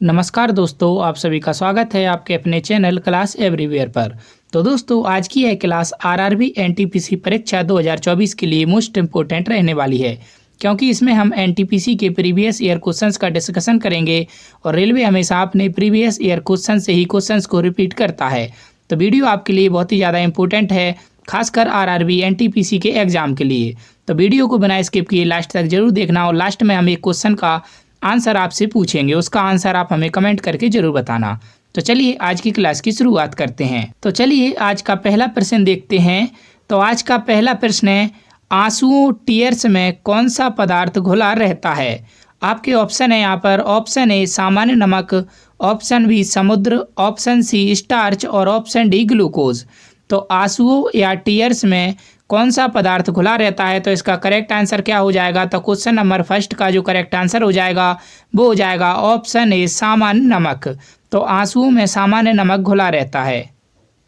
नमस्कार दोस्तों, आप सभी का स्वागत है आपके अपने चैनल क्लास एवरीवेयर पर। तो दोस्तों, आज की यह क्लास आरआरबी एनटीपीसी परीक्षा 2024 के लिए मोस्ट इम्पोर्टेंट रहने वाली है, क्योंकि इसमें हम एनटीपीसी के प्रीवियस ईयर क्वेश्चंस का डिस्कशन करेंगे और रेलवे हमेशा अपने प्रीवियस ईयर क्वेश्चन से ही क्वेश्चंस को रिपीट करता है। तो वीडियो आपके लिए बहुत ही ज़्यादा इंपॉर्टेंट है, खासकर आरआरबी एनटीपीसी के एग्जाम के लिए। तो वीडियो को बिना स्किप किए लास्ट तक जरूर देखना और लास्ट में हम एक क्वेश्चन का आंसर आपसे पूछेंगे, उसका आंसर आप हमें कमेंट करके जरूर बताना। तो चलिए आज की क्लास की शुरुआत करते हैं। तो चलिए आज का पहला प्रश्न देखते हैं। तो आज का पहला प्रश्न है, आंसुओं टीयर्स में कौन सा पदार्थ घुला रहता है? आपके ऑप्शन है यहाँ पर, ऑप्शन ए सामान्य नमक, ऑप्शन बी समुद्र, ऑप्शन सी स्टार्च और ऑप्शन डी ग्लूकोज। तो आंसुओं या टीयर्स में कौन सा पदार्थ घुला रहता है? तो इसका करेक्ट आंसर क्या हो जाएगा? तो क्वेश्चन नंबर फर्स्ट का जो करेक्ट आंसर हो जाएगा वो हो जाएगा ऑप्शन ए सामान्य नमक। तो आंसुओं में सामान्य नमक घुला रहता है।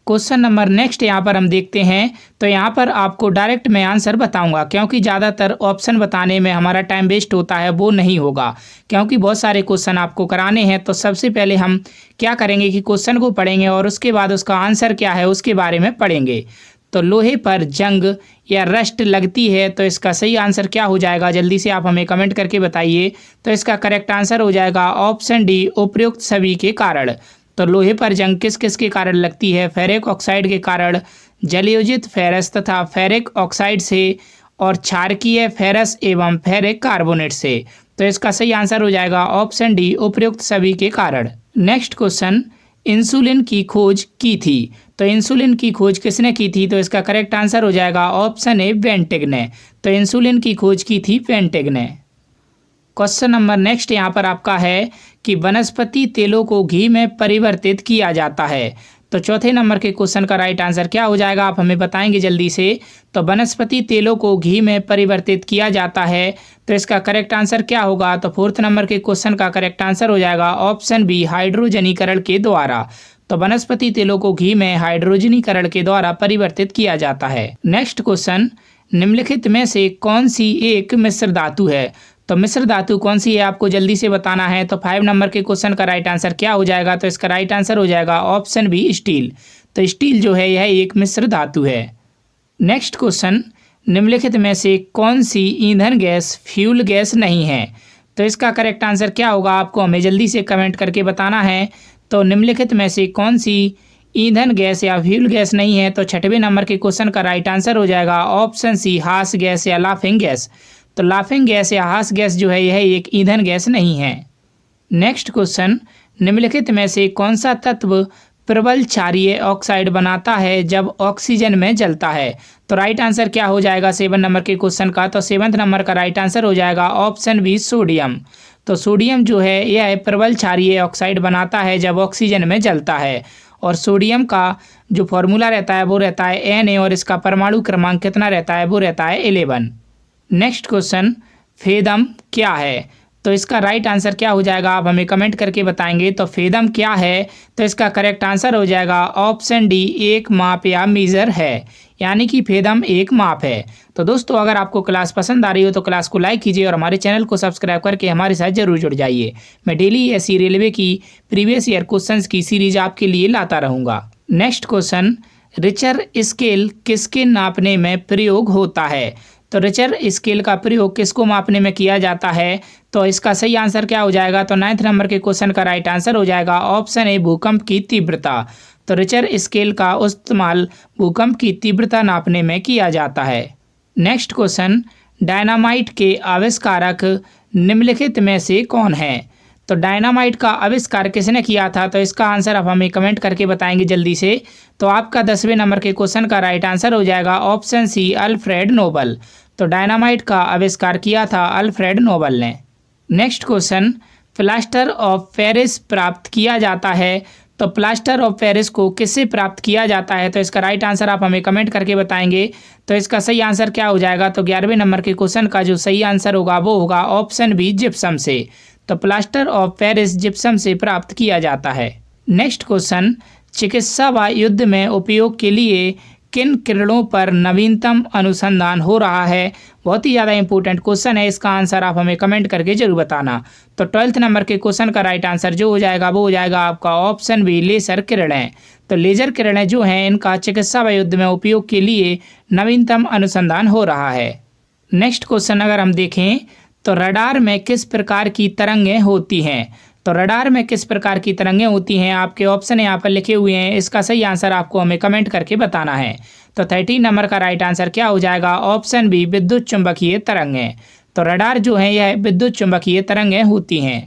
क्वेश्चन नंबर नेक्स्ट यहाँ पर हम देखते हैं। तो यहाँ पर आपको डायरेक्ट मैं आंसर बताऊंगा, क्योंकि ज़्यादातर ऑप्शन बताने में हमारा टाइम वेस्ट होता है, वो नहीं होगा, क्योंकि बहुत सारे क्वेश्चन आपको कराने हैं। तो सबसे पहले हम क्या करेंगे कि क्वेश्चन को पढ़ेंगे और उसके बाद उसका आंसर क्या है उसके बारे में पढ़ेंगे। तो लोहे पर जंग या रस्ट लगती है, तो इसका सही आंसर क्या हो जाएगा? जल्दी से आप हमें कमेंट करके बताइए। तो इसका करेक्ट आंसर हो जाएगा ऑप्शन डी उपर्युक्त सभी के कारण। तो लोहे पर जंग किस किस के कारण लगती है? फेरिक ऑक्साइड के कारण, जलयोजित फेरस तथा फेरिक ऑक्साइड से, और क्षारकीय फेरस एवं फेरिक कार्बोनेट से। तो इसका सही आंसर हो जाएगा ऑप्शन डी उपर्युक्त सभी के कारण। नेक्स्ट क्वेश्चन, इंसुलिन की खोज की थी। तो इंसुलिन की खोज किसने की थी? तो इसका करेक्ट आंसर हो जाएगा ऑप्शन ए वेंटिग ने। तो इंसुलिन की खोज की थी वेंटिग ने। क्वेश्चन नंबर नेक्स्ट यहाँ पर आपका है कि वनस्पति तेलों को घी में परिवर्तित किया जाता है। तो चौथे नंबर के क्वेश्चन का राइट आंसर क्या हो जाएगा, आप हमें बताएंगे जल्दी से। तो वनस्पति तेलों को घी में परिवर्तित किया जाता है, तो इसका करेक्ट आंसर क्या होगा? तो फोर्थ नंबर के क्वेश्चन का करेक्ट आंसर हो जाएगा ऑप्शन बी हाइड्रोजनीकरण के द्वारा। तो वनस्पति तेलों को घी में हाइड्रोजनीकरण के द्वारा परिवर्तित किया जाता है। नेक्स्ट क्वेश्चन, निम्नलिखित में से कौन सी एक मिश्र धातु है? तो मिश्र धातु कौन सी है आपको जल्दी से बताना है। तो 5 नंबर के क्वेश्चन का राइट आंसर क्या हो जाएगा? तो इसका राइट आंसर हो जाएगा ऑप्शन बी स्टील। तो स्टील जो है यह एक मिश्र धातु है। नेक्स्ट क्वेश्चन, निम्नलिखित में से कौन सी ईंधन गैस फ्यूल गैस नहीं है? तो इसका करेक्ट आंसर क्या होगा आपको हमें जल्दी से कमेंट करके बताना है। तो निम्नलिखित में से कौन सी ईंधन गैस या फ्यूल गैस नहीं है? तो 6वें नंबर के क्वेश्चन का राइट आंसर हो जाएगा ऑप्शन सी हास गैस या लाफिंग गैस। तो लाफिंग गैस या हास गैस जो है यह एक ईंधन गैस नहीं है। नेक्स्ट क्वेश्चन, निम्नलिखित में से कौन सा तत्व प्रबल क्षारीय ऑक्साइड बनाता है जब ऑक्सीजन में जलता है? तो राइट आंसर क्या हो जाएगा 7 नंबर के क्वेश्चन का? तो 7 नंबर का राइट आंसर हो जाएगा ऑप्शन बी सोडियम। तो सोडियम जो है यह प्रबल क्षारीय ऑक्साइड बनाता है जब ऑक्सीजन में जलता है। और सोडियम का जो फॉर्मूला रहता है वो रहता है Na, और इसका परमाणु क्रमांक कितना रहता है? वो रहता है 11। नेक्स्ट क्वेश्चन, फेदम क्या है? तो इसका राइट आंसर क्या हो जाएगा आप हमें कमेंट करके बताएंगे। तो फेदम क्या है? तो इसका करेक्ट आंसर हो जाएगा ऑप्शन डी एक माप या मीज़र है, यानी कि फेदम एक माप है। तो दोस्तों, अगर आपको क्लास पसंद आ रही हो तो क्लास को लाइक कीजिए और हमारे चैनल को सब्सक्राइब करके हमारे साथ जरूर जुड़ जाइए। मैं डेली ऐसी रेलवे की प्रीवियस ईयर क्वेश्चंस की सीरीज आपके लिए लाता रहूँगा। नेक्स्ट क्वेश्चन, रिचर स्केल किसके नापने में प्रयोग होता है? तो रिचर स्केल का प्रयोग किसको मापने में किया जाता है? तो इसका सही आंसर क्या हो जाएगा? तो 9th नंबर के क्वेश्चन का राइट आंसर हो जाएगा ऑप्शन ए भूकंप की तीव्रता। तो रिचर स्केल का इस्तेमाल भूकंप की तीव्रता नापने में किया जाता है। नेक्स्ट क्वेश्चन, डायनामाइट के आविष्कारक निम्नलिखित में से कौन है? तो डायनामाइट का आविष्कार किसने किया था? तो इसका आंसर आप हमें कमेंट करके बताएंगे जल्दी से। तो आपका 10वें नंबर के क्वेश्चन का राइट आंसर हो जाएगा ऑप्शन सी अल्फ्रेड नोबल। तो डायनामाइट का आविष्कार किया था अल्फ्रेड नोबल ने। Next question, plaster of Paris प्राप्त किया जाता है। तो प्लास्टर ऑफ पेरिस को किससे प्राप्त किया जाता है? तो इसका राइट आंसर आप हमें कमेंट करके बताएंगे। तो इसका सही आंसर क्या हो जाएगा? तो 11वें नंबर के क्वेश्चन का जो सही आंसर होगा वो होगा ऑप्शन बी जिप्सम से। तो प्लास्टर ऑफ पेरिस जिप्सम से प्राप्त किया जाता है। नेक्स्ट क्वेश्चन, चिकित्सा व युद्ध में उपयोग के लिए किन किरणों पर नवीनतम अनुसंधान हो रहा है? बहुत ही ज़्यादा इंपॉर्टेंट क्वेश्चन है, इसका आंसर आप हमें कमेंट करके जरूर बताना। तो 12th नंबर के क्वेश्चन का राइट आंसर जो हो जाएगा वो हो जाएगा आपका ऑप्शन बी, लेजर किरणें। तो लेजर किरणें जो हैं इनका चिकित्सा व युद्ध में उपयोग के लिए नवीनतम अनुसंधान हो रहा है। नेक्स्ट क्वेश्चन अगर हम देखें तो रडार में किस प्रकार की तरंगें होती हैं? तो रडार में किस प्रकार की तरंगें होती हैं? आपके ऑप्शन यहाँ पर लिखे हुए हैं, इसका सही आंसर आपको हमें कमेंट करके बताना है। तो 13 नंबर का राइट आंसर क्या हो जाएगा? ऑप्शन बी, विद्युत चुंबकीय तरंगें। तो रडार जो है यह विद्युत चुंबकीय तरंगें होती हैं।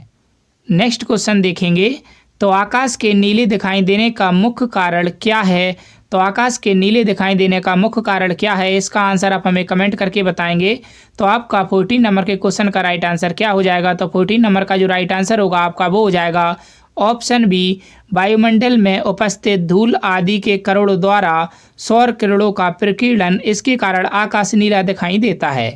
नेक्स्ट क्वेश्चन देखेंगे तो आकाश के नीले दिखाई देने का मुख्य कारण क्या है? तो आकाश के नीले दिखाई देने का मुख्य कारण क्या है? इसका आंसर आप हमें कमेंट करके बताएंगे। तो आपका 14 नंबर के क्वेश्चन का राइट आंसर क्या हो जाएगा? तो 14 नंबर का जो राइट आंसर होगा आपका वो हो जाएगा ऑप्शन बी, वायुमंडल में उपस्थित धूल आदि के कणों द्वारा सौर किरणों का प्रकीर्णन, इसके कारण आकाश नीला दिखाई देता है।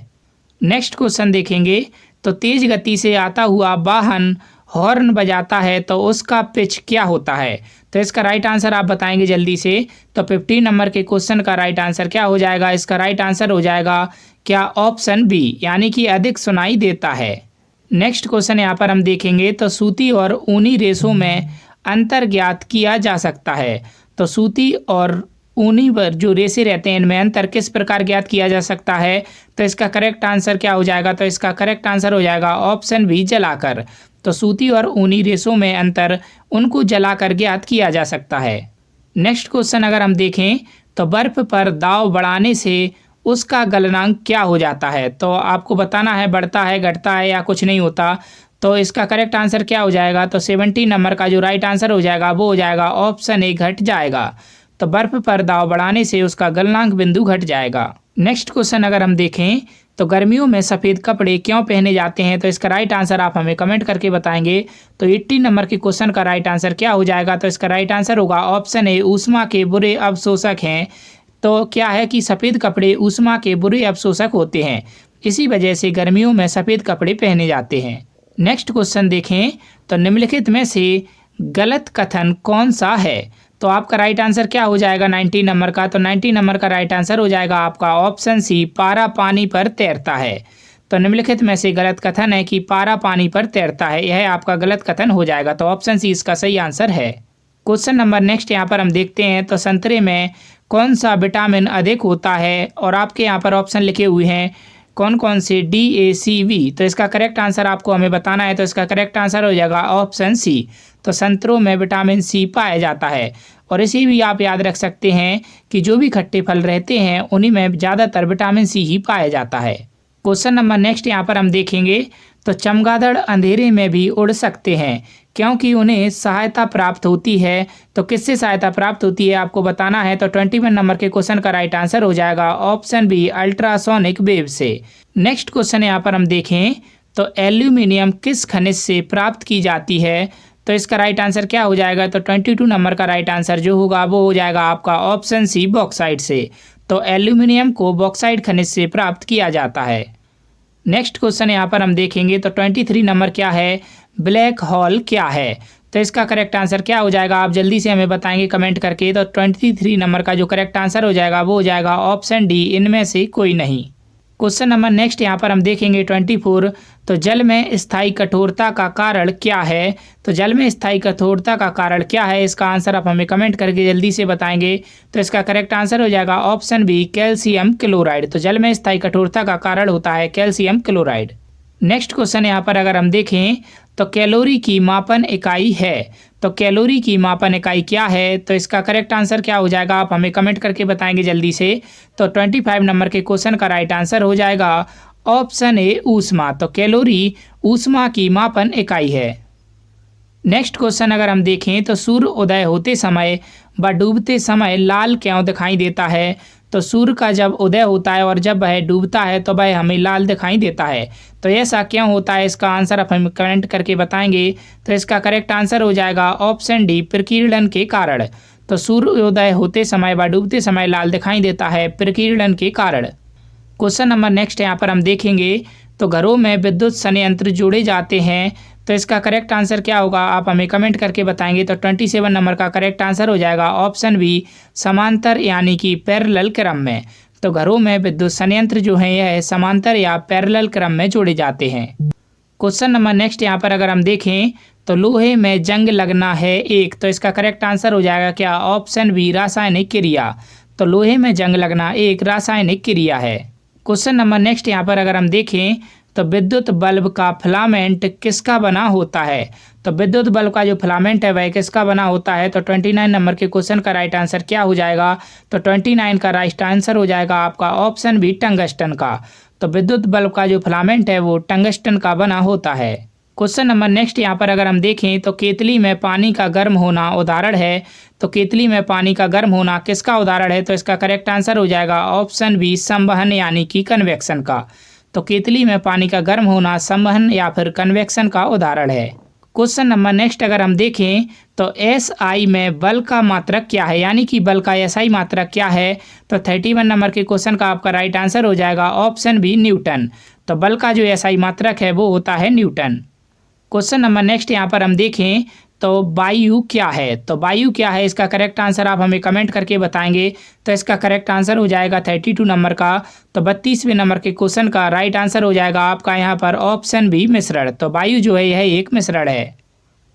नेक्स्ट क्वेश्चन देखेंगे तो तेज गति से आता हुआ वाहन हॉर्न बजाता है तो उसका पिच क्या होता है? तो इसका राइट आंसर आप बताएंगे जल्दी से। तो 15 नंबर के क्वेश्चन का राइट आंसर क्या हो जाएगा? इसका राइट आंसर हो जाएगा क्या? ऑप्शन बी, यानी कि अधिक सुनाई देता है। नेक्स्ट क्वेश्चन यहाँ पर हम देखेंगे तो सूती और ऊनी रेशों में अंतर ज्ञात किया जा सकता है। तो सूती और ऊनी पर जो रेशे रहते हैं इनमें अंतर किस प्रकार ज्ञात किया जा सकता है? तो इसका करेक्ट आंसर क्या हो जाएगा? तो इसका करेक्ट आंसर हो जाएगा ऑप्शन बी, जलाकर। तो सूती और ऊनी रेशों में अंतर उनको जलाकर ज्ञात किया जा सकता है। नेक्स्ट क्वेश्चन अगर हम देखें तो बर्फ पर दाब बढ़ाने से उसका गलनांक क्या हो जाता है? तो आपको बताना है बढ़ता है, घटता है या कुछ नहीं होता। तो इसका करेक्ट आंसर क्या हो जाएगा? तो 17 नंबर का जो राइट आंसर हो जाएगा वो हो जाएगा ऑप्शन ए, घट जाएगा। तो बर्फ पर दाब बढ़ाने से उसका गलनांक बिंदु घट जाएगा। नेक्स्ट क्वेश्चन अगर हम देखें तो गर्मियों में सफ़ेद कपड़े क्यों पहने जाते हैं? तो इसका राइट आंसर आप हमें कमेंट करके बताएंगे। तो 18 नंबर के क्वेश्चन का राइट आंसर क्या हो जाएगा? तो इसका राइट आंसर होगा ऑप्शन ए, ऊष्मा के बुरे अवशोषक हैं। तो क्या है कि सफ़ेद कपड़े ऊष्मा के बुरे अवशोषक होते हैं, इसी वजह से गर्मियों में सफ़ेद कपड़े पहने जाते हैं। नेक्स्ट क्वेश्चन देखें तो निम्नलिखित में से गलत कथन कौन सा है? तो आपका राइट आंसर क्या हो जाएगा 19 नंबर का? तो 19 नंबर का राइट आंसर हो जाएगा आपका ऑप्शन सी, पारा पानी पर तैरता है। तो निम्नलिखित में से गलत कथन है कि पारा पानी पर तैरता है, यह आपका गलत कथन हो जाएगा। तो ऑप्शन सी इसका सही आंसर है। क्वेश्चन नंबर नेक्स्ट यहाँ पर हम देखते हैं तो संतरे में कौन सा विटामिन अधिक होता है? और आपके यहाँ पर ऑप्शन लिखे हुए हैं कौन कौन से, डी, ए, सी, वी। तो इसका करेक्ट आंसर आपको हमें बताना है। तो इसका करेक्ट आंसर हो जाएगा ऑप्शन सी। तो संतरों में विटामिन सी पाया जाता है। और इसे भी आप याद रख सकते हैं कि जो भी खट्टे फल रहते हैं उन्हीं में ज़्यादातर विटामिन सी ही पाया जाता है। क्वेश्चन नंबर नेक्स्ट यहाँ पर हम देखेंगे तो चमगादड़ अंधेरे में भी उड़ सकते हैं क्योंकि उन्हें सहायता प्राप्त होती है। तो किससे सहायता प्राप्त होती है आपको बताना है। तो 21 नंबर के क्वेश्चन का राइट आंसर हो जाएगा ऑप्शन बी, अल्ट्रासोनिक वेव से। नेक्स्ट क्वेश्चन यहाँ पर हम देखें तो एल्यूमिनियम किस खनिज से प्राप्त की जाती है? तो इसका राइट आंसर क्या हो जाएगा? तो 22 नंबर का राइट आंसर जो होगा वो हो जाएगा आपका ऑप्शन सी, बॉक्साइट से। तो एल्यूमिनियम को बॉक्साइट खनिज से प्राप्त किया जाता है। नेक्स्ट क्वेश्चन यहाँ पर हम देखेंगे तो 23 नंबर क्या है? ब्लैक होल क्या है? तो इसका करेक्ट आंसर क्या हो जाएगा? आप जल्दी से हमें बताएंगे कमेंट करके। तो 23 नंबर का जो करेक्ट आंसर हो जाएगा वो हो जाएगा ऑप्शन डी, इनमें से कोई नहीं। क्वेश्चन नंबर नेक्स्ट यहाँ पर हम देखेंगे 24 तो जल में स्थायी कठोरता का कारण क्या है? तो जल में स्थायी कठोरता का कारण क्या है? इसका आंसर आप हमें कमेंट करके जल्दी से बताएंगे। तो इसका करेक्ट आंसर हो जाएगा ऑप्शन बी, कैल्शियम क्लोराइड। तो जल में स्थायी कठोरता का कारण होता है कैल्शियम क्लोराइड। नेक्स्ट क्वेश्चन यहाँ पर अगर हम देखें तो कैलोरी की मापन इकाई है। तो कैलोरी की मापन इकाई क्या है? तो इसका करेक्ट आंसर क्या हो जाएगा? आप हमें कमेंट करके बताएंगे जल्दी से। तो 25 नंबर के क्वेश्चन का राइट आंसर हो जाएगा ऑप्शन ए, ऊष्मा। तो कैलोरी ऊष्मा की मापन इकाई है। नेक्स्ट क्वेश्चन अगर हम देखें तो सूर्य उदय होते समय व डूबते समय लाल क्यों दिखाई देता है? तो सूर्य का जब उदय होता है और जब वह डूबता है तो वह हमें लाल दिखाई देता है। तो ऐसा क्यों होता है? इसका आंसर आप हमें कमेंट करके बताएंगे। तो इसका करेक्ट आंसर हो जाएगा ऑप्शन डी, प्रकीर्णन के कारण। तो सूर्योदय होते समय व डूबते समय लाल दिखाई देता है प्रकीर्णन के कारण। क्वेश्चन नंबर नेक्स्ट यहाँ पर हम देखेंगे तो घरों में विद्युत संयंत्र जोड़े जाते हैं तो इसका करेक्ट आंसर क्या होगा आप हमें कमेंट करके बताएंगे। तो 27 नंबर का करेक्ट आंसर हो जाएगा ऑप्शन बी, समांतर यानी कि पैरेलल क्रम में। तो घरों में विद्युत संयंत्र जो है यह समांतर या पैरेलल क्रम में जोड़े जाते हैं। क्वेश्चन नंबर नेक्स्ट यहाँ पर अगर हम देखें तो लोहे में जंग लगना है एक, तो इसका करेक्ट आंसर हो जाएगा क्या ऑप्शन बी, रासायनिक क्रिया। तो लोहे में जंग लगना एक रासायनिक क्रिया है। क्वेश्चन नंबर नेक्स्ट यहाँ पर अगर हम देखें तो विद्युत बल्ब का फिलामेंट किसका बना होता है। तो विद्युत बल्ब का जो फिलामेंट है वह किसका बना होता है। तो 29 नंबर के क्वेश्चन का राइट आंसर क्या हो जाएगा। तो 29 का राइट आंसर हो जाएगा आपका ऑप्शन बी, टंगस्टन का। तो विद्युत बल्ब का जो फिलामेंट है वो टंगस्टन का बना होता है। क्वेश्चन नंबर नेक्स्ट यहाँ पर अगर हम देखें तो केतली में पानी का गर्म होना उदाहरण है। तो केतली में पानी का गर्म होना किसका उदाहरण है। तो इसका करेक्ट आंसर हो जाएगा ऑप्शन बी, संवहन यानी कि कन्वेक्शन का। तो केतली में पानी का गर्म होना संवहन या फिर कन्वेक्शन का उदाहरण है। क्वेश्चन नंबर नेक्स्ट अगर हम देखें तो SI में बल का मात्रक क्या है, यानी कि बल का SI मात्रक क्या है। तो 31 नंबर के क्वेश्चन का आपका राइट आंसर हो जाएगा ऑप्शन बी, न्यूटन। तो बल का जो SI मात्रक है वो होता है न्यूटन। क्वेश्चन नंबर नेक्स्ट यहाँ पर हम देखें तो वायु क्या है। तो वायु क्या है इसका करेक्ट आंसर आप हमें कमेंट करके बताएंगे। तो इसका करेक्ट आंसर हो जाएगा 32 नंबर का। तो 32वें नंबर के क्वेश्चन का राइट आंसर हो जाएगा आपका यहाँ पर ऑप्शन बी, मिश्रण। तो वायु जो है यह एक मिश्रण है।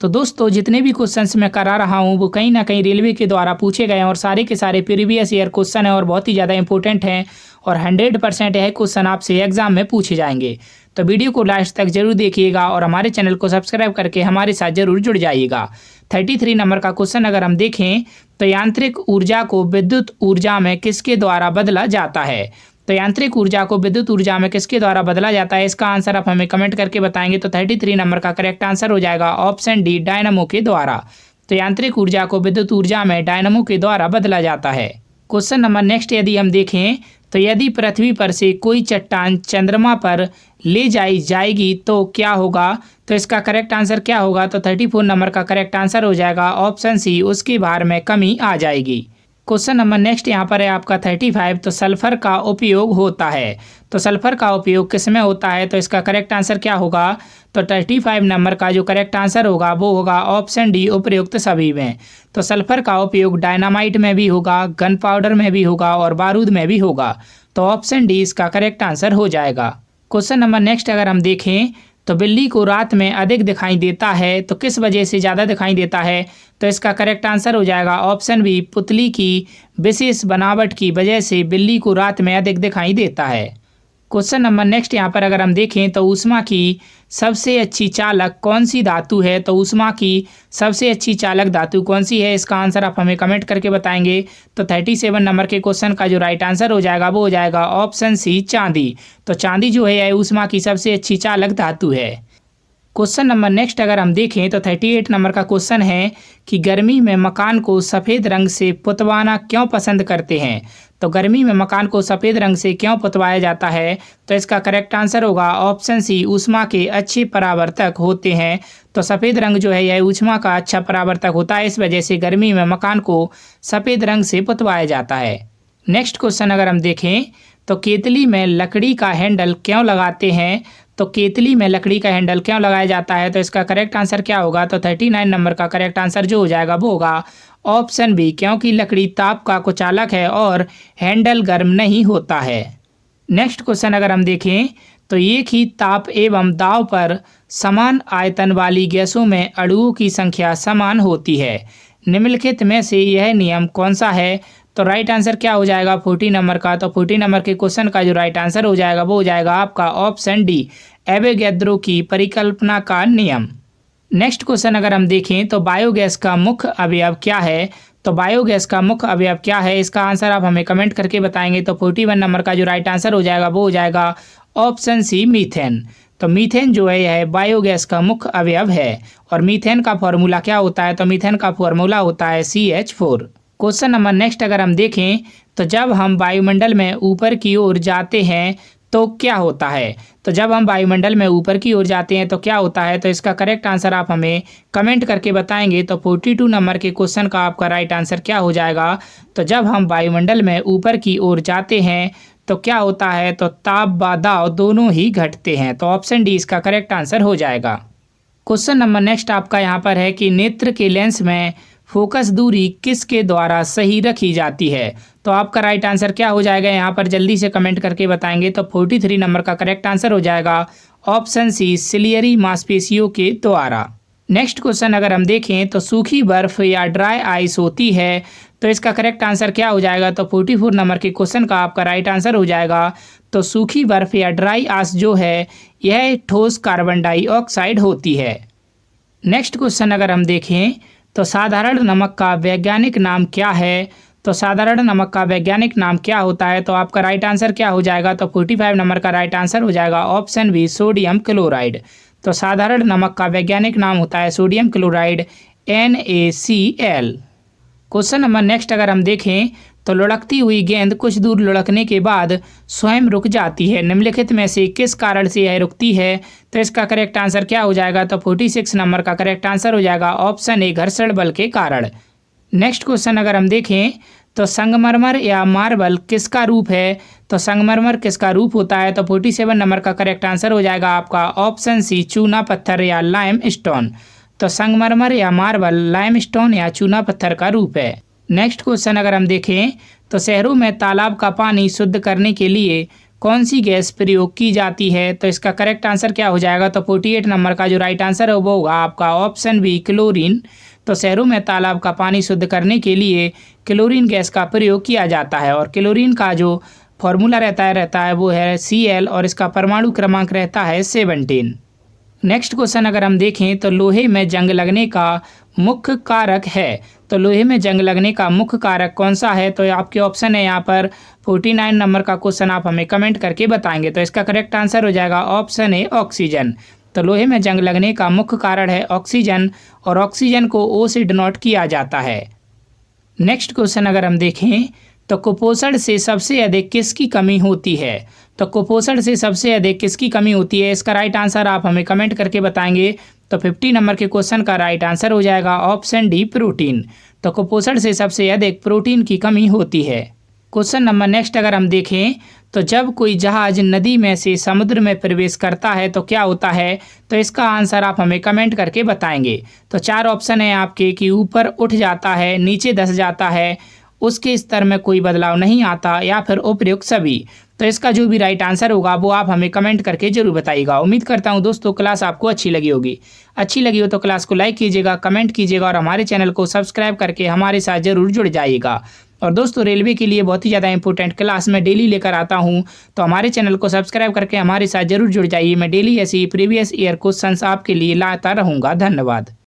तो दोस्तों जितने भी क्वेश्चंस मैं करा रहा हूँ वो कहीं ना कहीं रेलवे के द्वारा पूछे गए हैं और सारे के सारे प्रीवियस ईयर क्वेश्चन हैं और बहुत ही ज़्यादा इंपॉर्टेंट हैं और 100% यह क्वेश्चन आपसे एग्जाम में पूछे जाएंगे। तो वीडियो को लास्ट तक जरूर देखिएगा और हमारे चैनल को सब्सक्राइब करके हमारे साथ जरूर जुड़ जाइएगा। 33 नंबर का क्वेश्चन अगर हम देखें तो यांत्रिक ऊर्जा को विद्युत ऊर्जा में किसके द्वारा बदला जाता है। तो यांत्रिक ऊर्जा को विद्युत ऊर्जा में किसके द्वारा बदला जाता है, इसका आंसर आप हमें कमेंट करके बताएंगे। तो 33 नंबर का करेक्ट आंसर हो जाएगा ऑप्शन डी, डायनामो के द्वारा। तो यांत्रिक ऊर्जा को विद्युत ऊर्जा में डायनामो के द्वारा बदला जाता है। क्वेश्चन नंबर नेक्स्ट यदि हम देखें तो यदि पृथ्वी पर से कोई चट्टान चंद्रमा पर ले जाई जाएगी तो क्या होगा। तो इसका करेक्ट आंसर क्या होगा। तो 34 नंबर का करेक्ट आंसर हो जाएगा ऑप्शन सी, उसके भार में कमी आ जाएगी। क्वेश्चन नंबर नेक्स्ट यहाँ पर है आपका 35। तो सल्फर का उपयोग होता है। तो सल्फर का उपयोग किस में होता है। तो इसका करेक्ट आंसर क्या होगा। तो 35 नंबर का जो करेक्ट आंसर होगा वो होगा ऑप्शन डी, उपयुक्त सभी में। तो सल्फर का उपयोग डायनामाइट में भी होगा, गन पाउडर में भी होगा और बारूद में भी होगा। तो ऑप्शन डी इसका करेक्ट आंसर हो जाएगा। क्वेश्चन नंबर नेक्स्ट अगर हम देखें तो बिल्ली को रात में अधिक दिखाई देता है तो किस वजह से ज़्यादा दिखाई देता है। तो इसका करेक्ट आंसर हो जाएगा ऑप्शन बी, पुतली की विशेष बनावट की वजह से बिल्ली को रात में अधिक दिखाई देता है। क्वेश्चन नंबर नेक्स्ट यहाँ पर अगर हम देखें तो ऊष्मा की सबसे अच्छी चालक कौन सी धातु है। तो ऊष्मा की सबसे अच्छी चालक धातु कौन सी है, इसका आंसर आप हमें कमेंट करके बताएंगे। तो 37 नंबर के क्वेश्चन का जो राइट आंसर हो जाएगा वो हो जाएगा ऑप्शन सी, चांदी। तो चांदी जो है ऊष्मा की सबसे अच्छी चालक धातु है। क्वेश्चन नंबर नेक्स्ट अगर हम देखें तो 38 नंबर का क्वेश्चन है कि गर्मी में मकान को सफ़ेद रंग से पुतवाना क्यों पसंद करते हैं। तो गर्मी में मकान को सफ़ेद रंग से क्यों पुतवाया जाता है। तो इसका करेक्ट आंसर होगा ऑप्शन सी, ऊष्मा के अच्छे परावर्तक होते हैं। तो सफ़ेद रंग जो है यह ऊष्मा का अच्छा परावर्तक होता है, इस वजह से गर्मी में मकान को सफ़ेद रंग से पुतवाया जाता है। नेक्स्ट क्वेश्चन अगर हम देखें तो केतली में लकड़ी का हैंडल क्यों लगाते हैं। तो केतली में लकड़ी का हैंडल क्यों लगाया जाता है। तो इसका करेक्ट आंसर क्या होगा। तो 39 नंबर का करेक्ट आंसर जो हो जाएगा वो होगा ऑप्शन बी, क्योंकि लकड़ी ताप का कुचालक है और हैंडल गर्म नहीं होता है। नेक्स्ट क्वेश्चन अगर हम देखें तो एक ही ताप एवं दाब पर समान आयतन वाली गैसों में अणुओं की संख्या समान होती है। निम्नलिखित में से यह नियम कौन सा है। तो राइट आंसर क्या हो जाएगा 40 नंबर का। तो 40 नंबर के क्वेश्चन का जो राइट आंसर हो जाएगा वो हो जाएगा आपका ऑप्शन डी, एवोगैड्रो की परिकल्पना का नियम। नेक्स्ट क्वेश्चन अगर हम देखें तो बायोगैस का मुख्य अवयव क्या है। तो बायोगैस का मुख्य अवयव क्या है, इसका आंसर आप हमें कमेंट करके बताएंगे। तो 41 नंबर का जो राइट आंसर हो जाएगा वो हो जाएगा ऑप्शन सी, मीथेन। तो मीथेन जो है यह बायोगैस का मुख्य अवयव है और मीथेन का फॉर्मूला क्या होता है। तो मीथेन का फॉर्मूला होता है CH4। क्वेश्चन नंबर नेक्स्ट अगर हम देखें तो जब हम वायुमंडल में ऊपर की ओर जाते हैं तो क्या होता है। तो जब हम वायुमंडल में ऊपर की ओर जाते हैं तो क्या होता है। तो इसका करेक्ट आंसर आप हमें कमेंट करके बताएंगे। तो 42 नंबर के क्वेश्चन का आपका राइट आंसर क्या हो जाएगा। तो जब हम वायुमंडल में ऊपर की ओर जाते हैं तो क्या होता है। तो ताप व दाब दोनों ही घटते हैं। तो ऑप्शन डी इसका करेक्ट आंसर हो जाएगा। क्वेश्चन नंबर नेक्स्ट आपका यहाँ पर है कि नेत्र के लेंस में फोकस दूरी किसके द्वारा सही रखी जाती है। तो आपका राइट आंसर क्या हो जाएगा, यहाँ पर जल्दी से कमेंट करके बताएंगे। तो 43 नंबर का करेक्ट आंसर हो जाएगा ऑप्शन सी, सिलियरी मांसपेशियों के द्वारा। नेक्स्ट क्वेश्चन अगर हम देखें तो सूखी बर्फ या ड्राई आइस होती है, तो इसका करेक्ट आंसर क्या हो जाएगा। तो 44 नंबर के क्वेश्चन का आपका राइट आंसर हो जाएगा तो सूखी बर्फ या ड्राई आइस जो है यह ठोस कार्बन डाइऑक्साइड होती है। नेक्स्ट क्वेश्चन अगर हम देखें तो साधारण नमक का वैज्ञानिक नाम क्या है। तो साधारण नमक का वैज्ञानिक नाम क्या होता है, तो आपका राइट आंसर क्या हो जाएगा। तो 45 नंबर का राइट आंसर हो जाएगा ऑप्शन बी, सोडियम क्लोराइड। तो साधारण नमक का वैज्ञानिक नाम होता है sodium chloride, NaCl। Question number next अगर हम देखें तो लुढ़कती हुई गेंद कुछ दूर लुढ़कने के बाद स्वयं रुक जाती है, निम्नलिखित में से किस कारण से यह रुकती है। तो इसका करेक्ट आंसर क्या हो जाएगा। तो 46 नंबर का करेक्ट आंसर हो जाएगा ऑप्शन ए, घर्षण बल के कारण। नेक्स्ट क्वेश्चन अगर हम देखें तो संगमरमर या मार्बल किसका रूप है। तो संगमरमर किसका रूप होता है। तो 47 नंबर का करेक्ट आंसर हो जाएगा आपका ऑप्शन सी, चूना पत्थर या लाइम स्टोन। तो संगमरमर या मार्बल लाइम स्टोन या चूना पत्थर का रूप है। नेक्स्ट क्वेश्चन अगर हम देखें तो शहरों में तालाब का पानी शुद्ध करने के लिए कौन सी गैस प्रयोग की जाती है। तो इसका करेक्ट आंसर क्या हो जाएगा। तो 48 नंबर का जो राइट आंसर है वो होगा आपका ऑप्शन बी, क्लोरीन। तो शहरों में तालाब का पानी शुद्ध करने के लिए क्लोरीन गैस का प्रयोग किया जाता है और क्लोरीन का जो फॉर्मूला रहता है वो है Cl और इसका परमाणु क्रमांक रहता है 17। नेक्स्ट क्वेश्चन अगर हम देखें तो लोहे में जंग लगने का मुख्य कारक है। तो लोहे में जंग लगने का मुख्य कारक कौन सा है। तो आपके ऑप्शन है यहाँ पर 49 नंबर का क्वेश्चन आप हमें कमेंट करके बताएंगे। तो इसका करेक्ट आंसर हो जाएगा ऑप्शन ए, ऑक्सीजन। तो लोहे में जंग लगने का मुख्य कारण है ऑक्सीजन और ऑक्सीजन को O से डिनोट किया जाता है। नेक्स्ट क्वेश्चन अगर हम देखें तो कुपोषण से सबसे अधिक किसकी कमी होती है। तो कुपोषण से सबसे अधिक किसकी कमी होती है, इसका राइट आंसर आप हमें कमेंट करके बताएंगे। तो 50 नंबर के क्वेश्चन का राइट आंसर हो जाएगा ऑप्शन डी, प्रोटीन। तो कुपोषण से सबसे अधिक प्रोटीन की कमी होती है। क्वेश्चन नंबर नेक्स्ट अगर हम देखें तो जब कोई जहाज नदी में से समुद्र में प्रवेश करता है तो क्या होता है। तो इसका आंसर आप हमें कमेंट करके बताएंगे। तो 4 ऑप्शन है आपके कि ऊपर उठ जाता है, नीचे धंस जाता है, उसके स्तर में कोई बदलाव नहीं आता या फिर उपयुक्त सभी। तो इसका जो भी राइट आंसर होगा वो आप हमें कमेंट करके जरूर बताइएगा। उम्मीद करता हूं दोस्तों क्लास आपको अच्छी लगी होगी। अच्छी लगी हो तो क्लास को लाइक कीजिएगा, कमेंट कीजिएगा और हमारे चैनल को सब्सक्राइब करके हमारे साथ जरूर जुड़ जाइएगा। और दोस्तों रेलवे के लिए बहुत ही ज़्यादा इंपॉर्टेंट क्लास मैं डेली लेकर आता हूं, तो हमारे चैनल को सब्सक्राइब करके हमारे साथ जरूर जुड़ जाइए। मैं डेली ऐसी प्रीवियस ईयर क्वेश्चंस आपके लिए लाता रहूँगा। धन्यवाद।